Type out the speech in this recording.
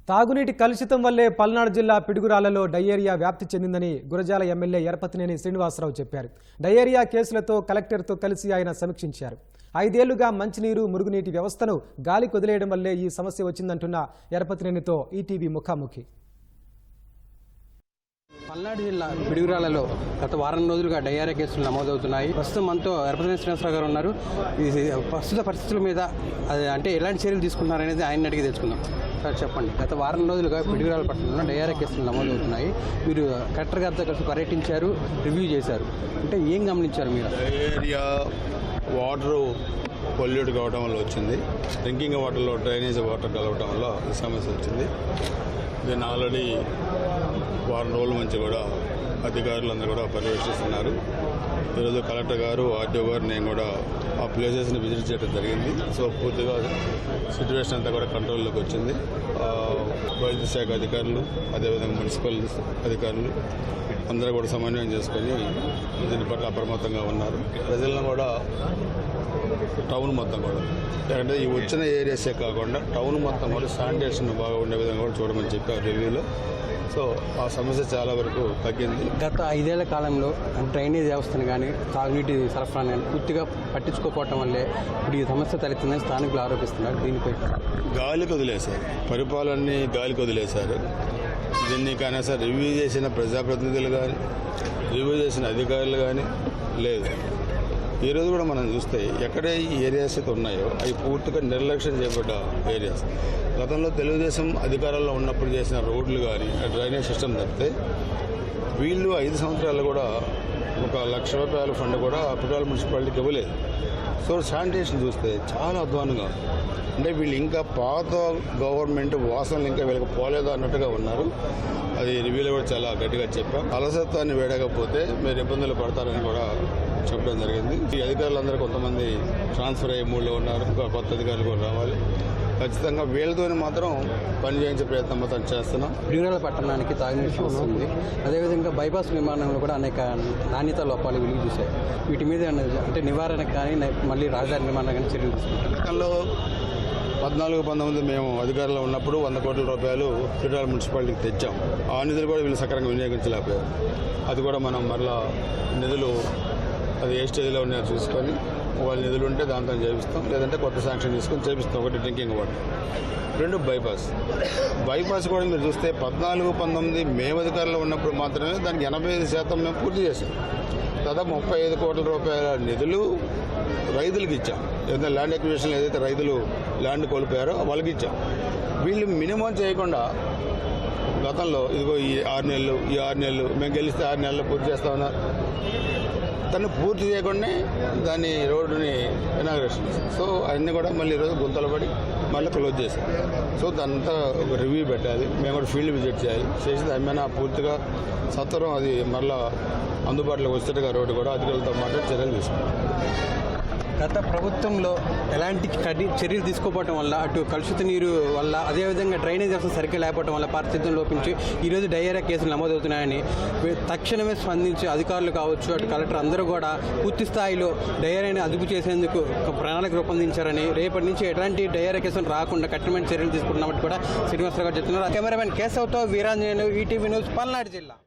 తాగునీటి కలుషితం వల్లే పల్నాడు జిల్లా పిడుగురాళ్లలో డయేరియా వ్యాప్తి చెందిందని గురజాల ఎమ్మెల్యే ఎరపతినేని శ్రీనివాసరావు చెప్పారు. డయేరియా కేసులతో కలెక్టర్తో కలిసి ఆయన సమీక్షించారు. 5 ఏళ్లుగా మంచినీరు, మురుగునీటి వ్యవస్థను గాలి కొదిలేయడం వల్లే ఈ సమస్య వచ్చిందంటున్న ఎరపతినేనితో ఈటీవీ ముఖాముఖి. పల్నాడు జిల్లా పిడుగురాళ్లలో గత వారం రోజులుగా డయేరియా కేసులు నమోదవుతున్నాయి. ప్రస్తుతం మనతో ఎరపతినేని శ్రీనివాసరావు గారు ఉన్నారు. ప్రస్తుత పరిస్థితుల మీద అంటే ఎలాంటి చర్యలు తీసుకుంటున్నారనేది ఆయన అడిగి తెలుసుకుందాం. సార్ చెప్పండి, గత వారం రోజులుగా పిడుగురాళ్ల పట్టణంలో డయేరియా కేసులు నమోదవుతున్నాయి. మీరు కలెక్టర్ గారితో కలిసి పర్యటించారు, రివ్యూ చేశారు. అంటే ఏం గమనించారు మీరు? డయేరియా వాటర్ పొల్యూట్ కావడం వల్ల వచ్చింది. డ్రింకింగ్ వాటర్లో డ్రైనేజ్ వాటర్ కలవటం వల్ల ఈ సమస్య వచ్చింది. దీన్ని ఆల్రెడీ వారం రోజుల నుంచి కూడా అధికారులందరూ కూడా పర్యవేక్షిస్తున్నారు. ఈరోజు కలెక్టర్ గారు, ఆర్డీఓ గారు, నేను కూడా ఆ ప్లేసెస్ని విజిట్ చేయడం జరిగింది. సో పూర్తిగా సిచ్యువేషన్ అంతా కూడా కంట్రోల్లోకి వచ్చింది. వైద్య శాఖ అధికారులు, అదేవిధంగా మున్సిపల్ అధికారులు అందరూ కూడా సమన్వయం చేసుకొని దీని పట్ల అప్రమత్తంగా ఉన్నారు. ప్రజలను కూడా టౌన్ మొత్తం కూడా అంటే ఈ వచ్చిన ఏరియాసే కాకుండా టౌన్ మొత్తం కూడా శానిటేషన్ బాగా ఉండే విధంగా కూడా చూడమని చెప్పారు రివ్యూలో. సో ఆ సమస్య చాలా వరకు తగ్గింది. గత 5 ఏళ్ల కాలంలో డ్రైనేజ్ వ్యవస్థను కానీ తాగునీటి సరఫరాను కానీ పూర్తిగా పట్టించుకోకపోవటం వల్లే ఇప్పుడు ఈ సమస్య తలెత్తిందని స్థానికులు ఆరోపిస్తున్నారు. దీనిపై గాలికి వదిలేశారు, పరిపాలనని గాలికి వదిలేశారు. దీన్ని కానీ సార్ రివ్యూ చేసిన ప్రజాప్రతినిధులు కానీ, రివ్యూ చేసిన అధికారులు కానీ లేదు. ఈరోజు కూడా మనం చూస్తే ఎక్కడే ఈ ఏరియాస్ అయితే ఉన్నాయో అవి పూర్తిగా నిర్లక్ష్యం చేయబడ్డ ఏరియాస్. గతంలో తెలుగుదేశం అధికారంలో ఉన్నప్పుడు చేసిన రోడ్లు కానీ డ్రైనేజ్ సిస్టమ్ తప్పితే వీళ్ళు 5 సంవత్సరాలు కూడా 1 లక్ష రూపాయల ఫండ్ కూడా పిడుగురాళ్ల మున్సిపాలిటీకి ఇవ్వలేదు. సో శానిటేషన్ చూస్తే చాలా అధ్వానంగా ఉంది. అంటే వీళ్ళు ఇంకా పాత గవర్నమెంట్ వాసనలు ఇంకా వీళ్ళకి పోలేదు అన్నట్టుగా ఉన్నారు. అది రివ్యూలో కూడా చాలా గట్టిగా చెప్పాం. అలసత్వాన్ని వేడకపోతే మీరు ఇబ్బందులు పడతారని కూడా చెప్పడం జరిగింది. ఈ అధికారులందరూ కొంతమంది ట్రాన్స్ఫర్ అయ్యే మూడ్లో ఉన్నారు. ఇంకా కొత్త అధికారులు కూడా రావాలి. ఖచ్చితంగా వీళ్ళతోనే మాత్రం పని చేయించే ప్రయత్నం మొత్తం చేస్తున్నాం. పిడుగురాళ్ల పట్టణానికి తాగునీటి సమస్య ఉంది. అదేవిధంగా బైపాస్ నిర్మాణంలో కూడా అనేక నాణ్యత లోపాలు వెలుగు చూశాయి. వీటి మీద అంటే నివారణకు కానీ మళ్ళీ రాజధాని నిర్మాణం కానీ చర్యలు తీసుకుంటాం. గతంలో 14-19 మేము అధికారంలో ఉన్నప్పుడు 100 కోట్ల రూపాయలు పిడుగురాళ్ల మున్సిపాలిటీకి తెచ్చాం. ఆ నిధులు కూడా వీళ్ళు సక్రమంగా వినియోగించలేకపోయారు. అది కూడా మనం మరలా నిధులు అది ఏ స్టేజ్లో ఉన్నాయో చూసుకొని వాళ్ళ నిధులు ఉంటే దాంతో చేపిస్తాం, లేదంటే కొత్త శాంక్షన్ తీసుకొని చేపిస్తాం. ఒకటి డ్రింకింగ్ వాటర్, 2 బైపాస్ కూడా మీరు చూస్తే 14-19 మేము అధికారంలో ఉన్నప్పుడు మాత్రమే దానికి 85% మేము పూర్తి చేసాం. దాదాపు 35 కోట్ల రూపాయల నిధులు రైతులకు ఇచ్చాం. ఏదైనా ల్యాండ్ ఎక్విజిషన్ ఏదైతే రైతులు ల్యాండ్ కోల్పోయారో వాళ్ళకి ఇచ్చాం. వీళ్ళు మినిమం చేయకుండా గతంలో ఇదిగో ఈ 6 నెలలు మేము గెలిస్తే 6 నెలల్లో పూర్తి చేస్తామన్నారు. దాన్ని పూర్తి చేయకుండా దాన్ని రోడ్డుని ఇనాగ్రేషన్ చేశారు. సో అవన్నీ కూడా మళ్ళీ ఈరోజు గుంతలు పడి మళ్ళీ క్లోజ్ చేశారు. సో దాంతా ఒక రివ్యూ పెట్టాలి. మేము కూడా ఫీల్డ్ విజిట్ చేయాలి. చేసి ఏమైనా పూర్తిగా సత్వరం అది మళ్ళీ అందుబాటులోకి వచ్చేట్టుగా రోడ్డు కూడా అధికారులతో మాట్లాడి చర్యలు తీసుకుంటాం. గత ప్రభుత్వంలో ఎలాంటి చర్యలు తీసుకోవడం వల్ల అటు కలుషిత నీరు వల్ల, అదేవిధంగా డ్రైనేజ్ వ్యవస్థ సరిగ్గా లేకపోవడం వల్ల పారిశుద్ధ్యం లోపించి ఈరోజు డయేరియా కేసులు నమోదవుతున్నాయని తక్షణమే స్పందించి అధికారులు కావచ్చు, అటు కలెక్టర్ అందరూ కూడా పూర్తి స్థాయిలో డయేరియాని అదుపు చేసేందుకు ఒక ప్రణాళిక రూపొందించారని, రేపటి నుంచి ఎలాంటి డయేరియా కేసులు రాకుండా కఠినమైన చర్యలు తీసుకుంటున్నామని కూడా శ్రీనివాసరావు గారు చెప్తున్నారు. కెమెరామెన్ కేశవ్తో వీరాంజనేయులు, ఈటీవీ న్యూస్, పల్నాడు జిల్లా.